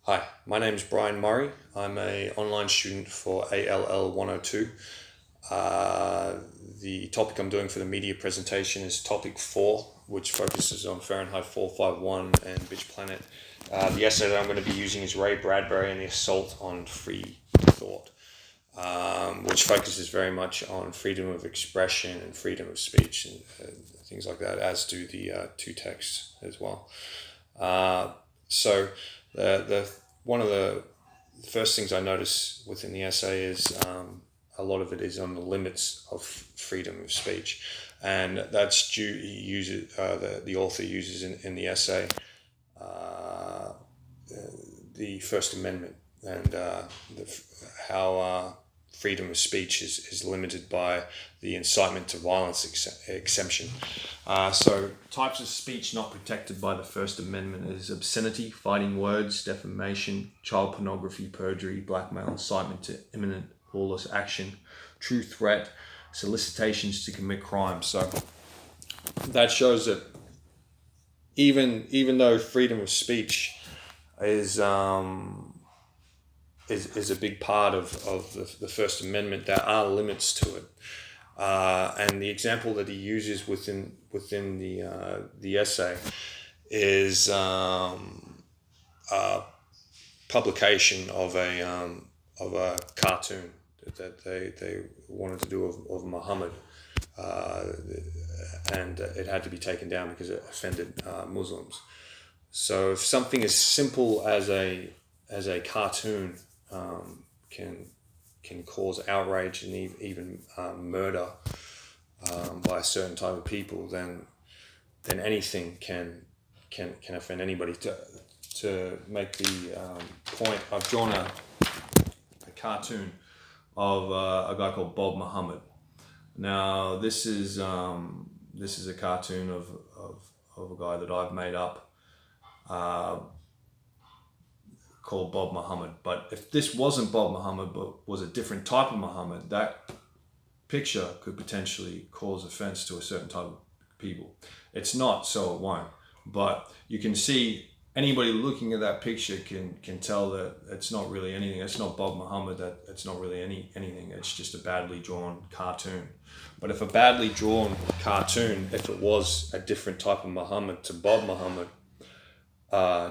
Hi, my name is Brian Murray. I'm an online student for ALL102. Uh, the topic I'm doing for the media presentation is topic 4, which focuses on Fahrenheit 451 and Bitch Planet. The essay that I'm going to be using is Ray Bradbury and the Assault on Free Thought, which focuses very much on freedom of expression and freedom of speech and things like that, as do the two texts as well. So the one of the first things I notice within the essay is a lot of it is on the limits of freedom of speech, and that's due. He uses the author uses in the essay the First Amendment and how freedom of speech is limited by the incitement to violence exemption. So types of speech not protected by the First Amendment is obscenity, fighting words, defamation, child pornography, perjury, blackmail, incitement to imminent lawless action, true threat, solicitations to commit crime. So that shows that even though freedom of speech is a big part of the First Amendment, there are limits to it. And the example that he uses within the essay is a publication of a cartoon that they wanted to do of Muhammad, and it had to be taken down because it offended Muslims. So if something as simple as a cartoon can cause outrage and even murder by a certain type of people, then anything can offend anybody. To make the point, I've drawn a cartoon of a guy called Bob Muhammad. Now this is a cartoon of a guy that I've made up. Called Bob Muhammad. But if this wasn't Bob Muhammad but was a different type of Muhammad, that picture could potentially cause offense to a certain type of people. It's not, so it won't. But you can see anybody looking at that picture can tell that it's not really anything. It's not Bob Muhammad. That it's not really anything. It's just a badly drawn cartoon. But if a badly drawn cartoon, if it was a different type of Muhammad to Bob Muhammad,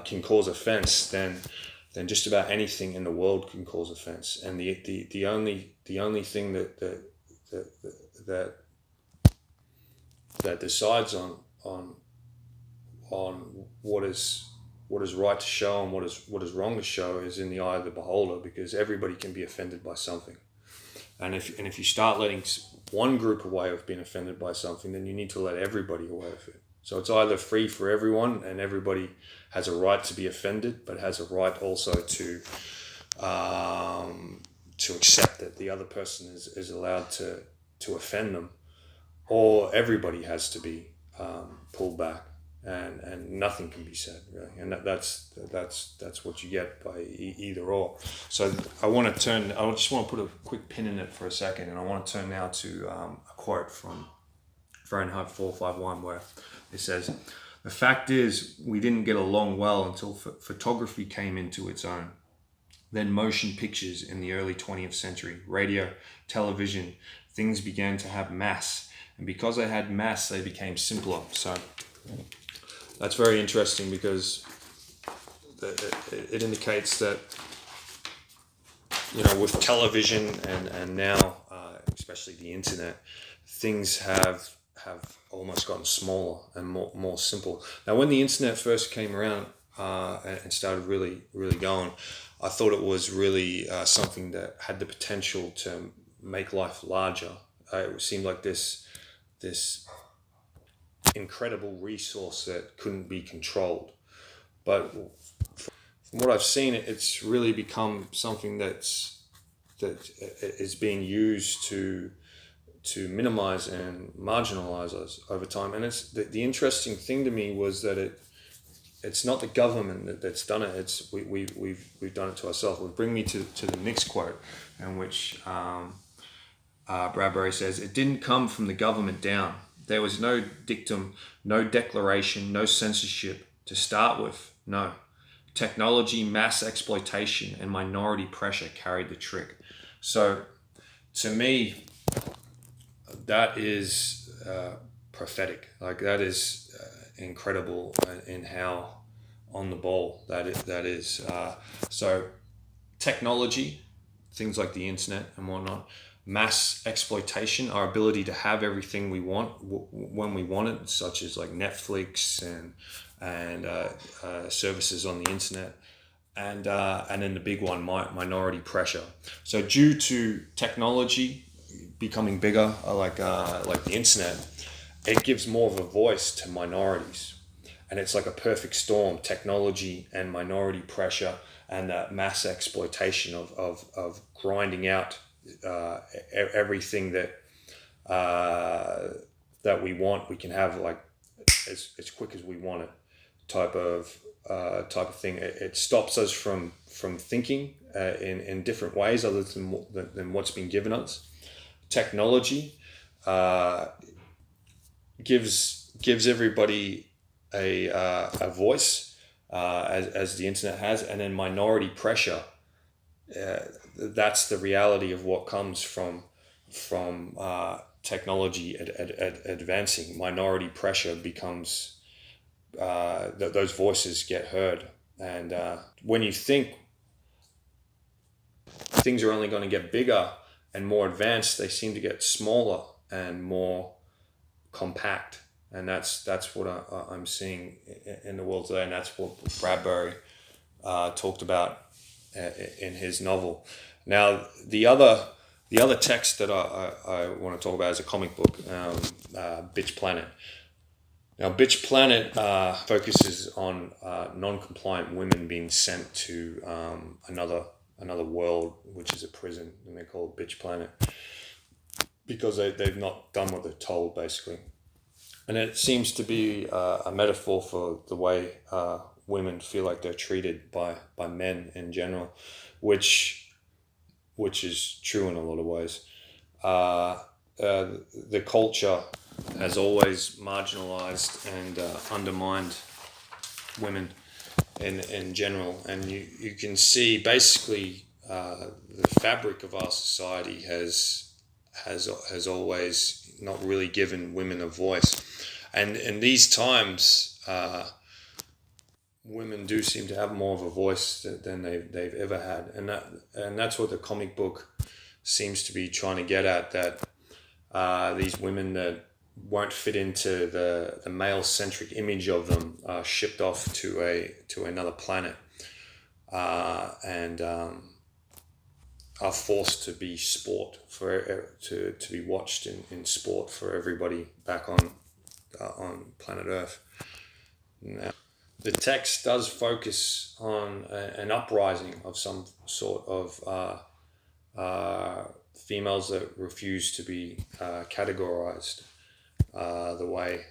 can cause offense, then just about anything in the world can cause offense. And the only thing that decides on what is right to show and what is wrong to show is in the eye of the beholder, because everybody can be offended by something. And if you start letting one group away with being offended by something, then you need to let everybody away with it. So it's either free for everyone, and everybody has a right to be offended, but has a right also to accept that the other person is allowed to offend them, or everybody has to be pulled back, and nothing can be said, really. And that's what you get by either or. So I just want to put a quick pin in it for a second, and I want to turn now to a quote from Fahrenheit 451, where it says, "The fact is, we didn't get along well until photography came into its own. Then motion pictures in the early 20th century, radio, television, things began to have mass. And because they had mass, they became simpler." So that's very interesting, because it indicates that, with television and now, especially the internet, things have almost gotten smaller and more simple. Now, when the internet first came around and started really going, I thought it was really something that had the potential to make life larger. It seemed like this incredible resource that couldn't be controlled. But from what I've seen, it's really become something that is being used to minimize and marginalize us over time. And it's the interesting thing to me was that it's not the government that's done it. It's we've done it to ourselves. It would bring me to the next quote, in which Bradbury says, "It didn't come from the government down. There was no dictum, no declaration, no censorship to start with. No. technology, mass exploitation, and minority pressure carried the trick. So to me, that is prophetic. Like, that is incredible in how on the ball that is. So technology, things like the internet and whatnot, mass exploitation, our ability to have everything we want when we want it, such as like Netflix and services on the internet, and then the big one, minority pressure. So due to technology becoming bigger, like the internet, it gives more of a voice to minorities, and it's like a perfect storm: technology and minority pressure, and that mass exploitation of grinding out everything that we want. We can have like as quick as we want it, type of thing. It stops us from thinking in different ways other than what's been given us. Technology gives everybody a voice, as the internet has, and then minority pressure. That's the reality of what comes from technology advancing. Minority pressure becomes those voices get heard, and when you think things are only going to get bigger and more advanced, they seem to get smaller and more compact. And that's what I'm seeing in the world today, and that's what Bradbury talked about in his novel. Now, the other text that I want to talk about is a comic book, Bitch Planet. Now, Bitch Planet focuses on non-compliant women being sent to another world, which is a prison, and they call it Bitch Planet because they've not done what they're told, basically. And it seems to be a metaphor for the way women feel like they're treated by men in general, which is true in a lot of ways. The culture has always marginalized and undermined women in general, and you can see basically the fabric of our society has always not really given women a voice. And in these times, women do seem to have more of a voice than they've ever had, and that's what the comic book seems to be trying to get at. That these women that won't fit into the male-centric image of them are shipped off to another planet, and are forced to be sport to be watched in sport for everybody back on planet Earth. Now, the text does focus on an uprising of some sort of females that refuse to be categorized the way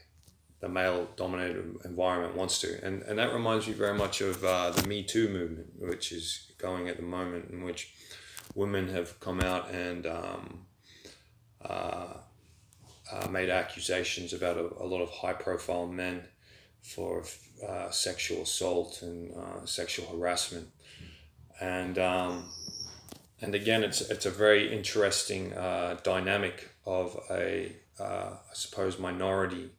the male-dominated environment wants to. And that reminds me very much of the Me Too movement, which is going at the moment, in which women have come out and made accusations about a lot of high-profile men for sexual assault and sexual harassment, and again, it's a very interesting dynamic of I suppose minority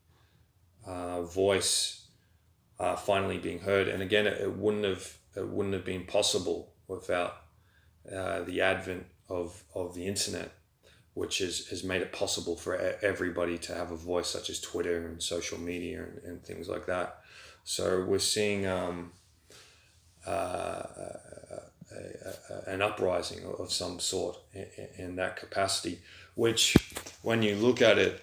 voice finally being heard. And again, it wouldn't have been possible without the advent of the internet, which has made it possible for everybody to have a voice, such as Twitter and social media and things like that. So we're seeing an uprising of some sort in that capacity, which, when you look at it,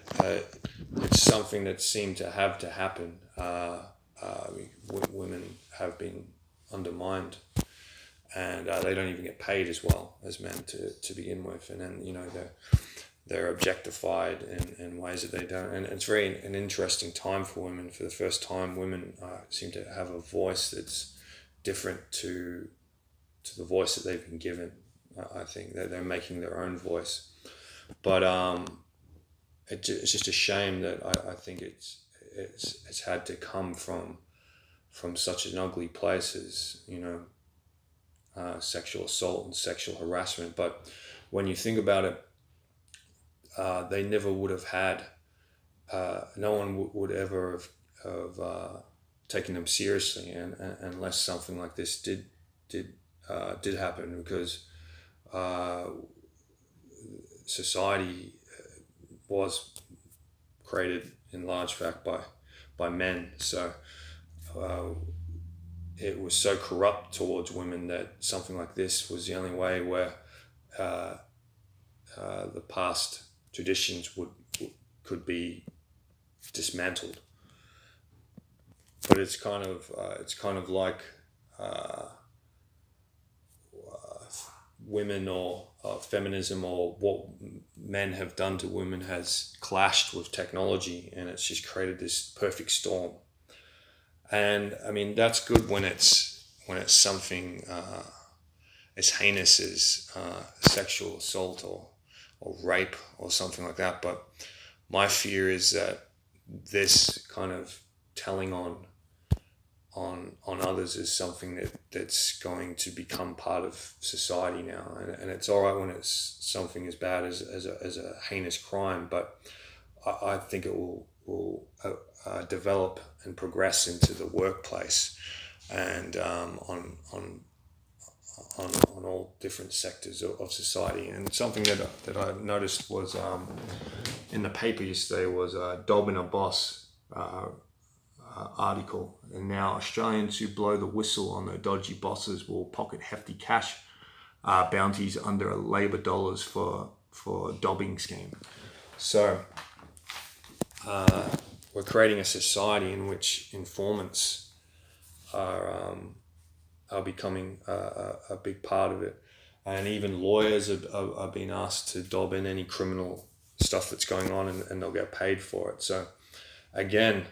it's something that seemed to have to happen. Women have been undermined, and they don't even get paid as well as men to begin with, and then they're objectified in ways that they don't. And it's an interesting time for women. For the first time, women seem to have a voice that's different to the voice that they've been given. I think that they're making their own voice, but it's just a shame that I think it's had to come from from such an ugly place as, sexual assault and sexual harassment. But when you think about it, they never would have had, no one would ever have taken them seriously, and unless something like this did happen, because society was created in large fact by men. So it was so corrupt towards women that something like this was the only way where the past traditions could be dismantled. But it's kind of like women or feminism, or what men have done to women has clashed with technology, and it's just created this perfect storm. And I mean, that's good when it's something as heinous as sexual assault or rape or something like that. But my fear is that this kind of telling on others is something that's going to become part of society now, and it's all right when it's something as bad as a heinous crime, but I think it will develop and progress into the workplace, and on all different sectors of society. And something that I noticed was in the paper yesterday was Dob in a Boss article, and now Australians who blow the whistle on their dodgy bosses will pocket hefty cash bounties under Labor dollars for dobbing scheme. So we're creating a society in which informants are becoming a big part of it, and even lawyers are being asked to dob in any criminal stuff that's going on, and they'll get paid for it. So again,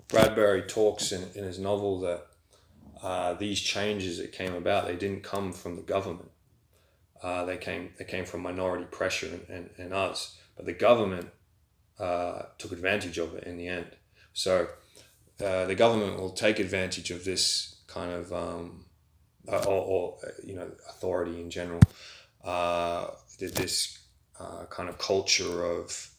Bradbury talks in his novel that these changes that came about, they didn't come from the government. They came from minority pressure and us, but the government took advantage of it in the end. So the government will take advantage of this kind of authority in general. This kind of culture of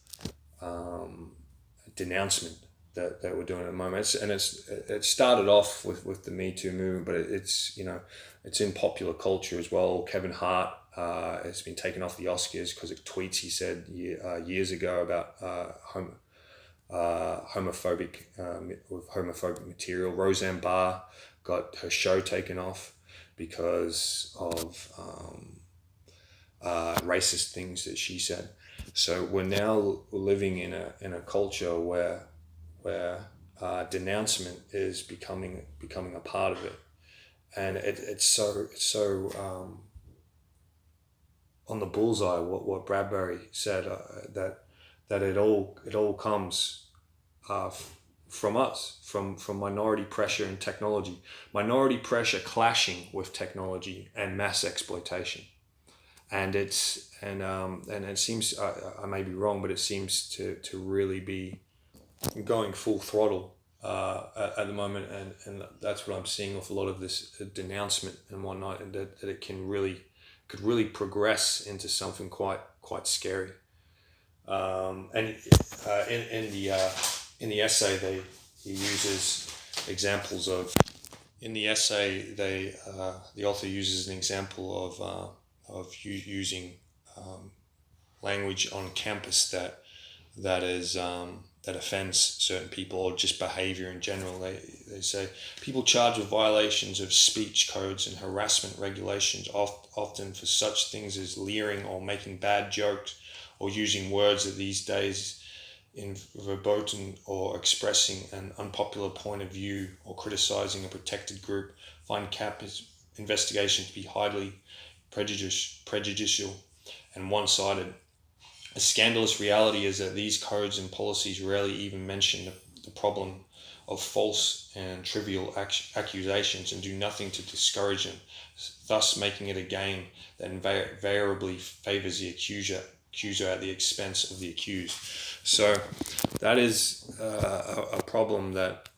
denouncement that we're doing at the moment, it started off with the Me Too movement, but it's in popular culture as well. Kevin Hart has been taken off the Oscars because of tweets he said years ago about homophobic material. Roseanne Barr got her show taken off because of racist things that she said. So we're now living in a culture where denouncement is becoming a part of it, and it's so on the bullseye what Bradbury said, that it all comes from us, from minority pressure and technology, minority pressure clashing with technology and mass exploitation. And it seems, I may be wrong, but it seems to really be going full throttle at the moment, and that's what I'm seeing with a lot of this denouncement and whatnot, and that it could really progress into something quite scary. And in the essay, he uses examples of. In the essay, the author uses an example of using language on campus that offends certain people, or just behavior in general. They say people charged with violations of speech codes and harassment regulations, often for such things as leering or making bad jokes, or using words that these days in verboten, or expressing an unpopular point of view, or criticizing a protected group, find campus investigation to be highly prejudicial and one-sided. A scandalous reality is that these codes and policies rarely even mention the problem of false and trivial accusations, and do nothing to discourage them, thus making it a game that invariably favors the accuser at the expense of the accused. So that is a problem that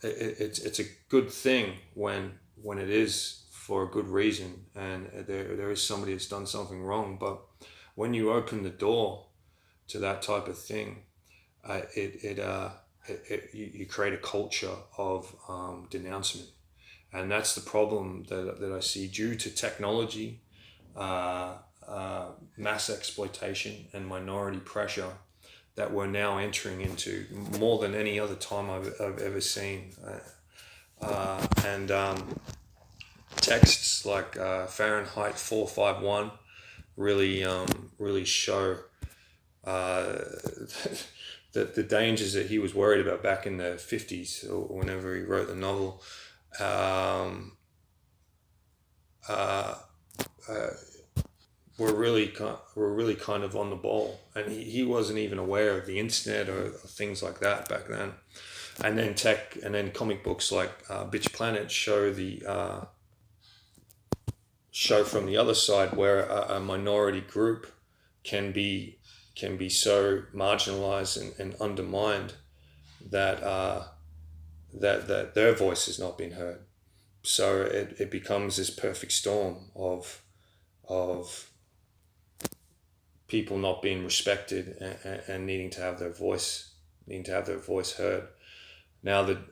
it's a good thing when it is for a good reason, and there is somebody that's done something wrong. But when you open the door to that type of thing, you create a culture of denouncement, and that's the problem that I see due to technology, mass exploitation, and minority pressure that we're now entering into more than any other time I've ever seen. And texts like Fahrenheit 451 really show the dangers that he was worried about back in the 50s or whenever he wrote the novel. Were really kind of on the ball, and he wasn't even aware of the internet or things like that back then. And then comic books like Bitch Planet show from the other side where a minority group can be so marginalized and undermined that that their voice has not been heard. So it becomes this perfect storm of people not being respected and needing to have their voice heard. Now the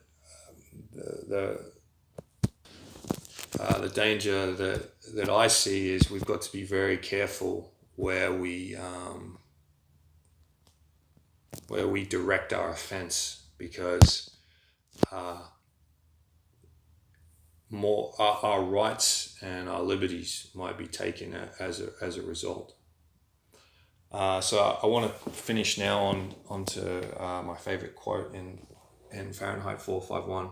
danger that I see is we've got to be very careful where we direct our offense, because more our rights and our liberties might be taken as a result. So I want to finish now onto my favorite quote in Fahrenheit 451.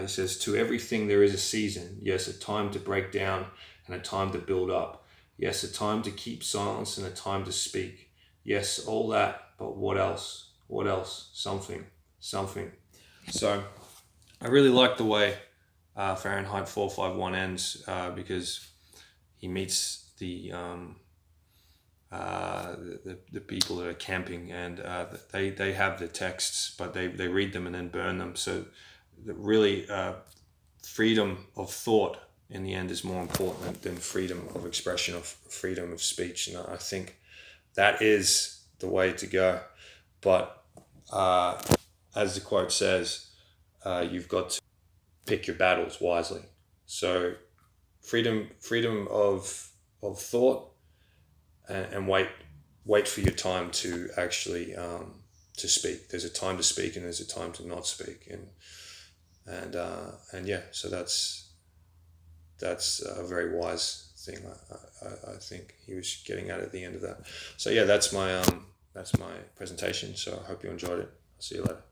He says, "To everything there is a season. Yes, a time to break down and a time to build up. Yes, a time to keep silence and a time to speak. Yes, all that, but what else? What else? Something. So I really like the way Fahrenheit 451 ends, because he meets the people that are camping, and they have the texts, but they read them and then burn them. So really, freedom of thought in the end is more important than freedom of expression, of freedom of speech. And I think that is the way to go. But as the quote says, you've got to pick your battles wisely. So freedom of thought, and wait for your time to actually to speak. There's a time to speak and there's a time to not speak, and yeah. So that's a very wise thing. I think he was getting at the end of that. So yeah, that's my presentation. So I hope you enjoyed it. I'll see you later.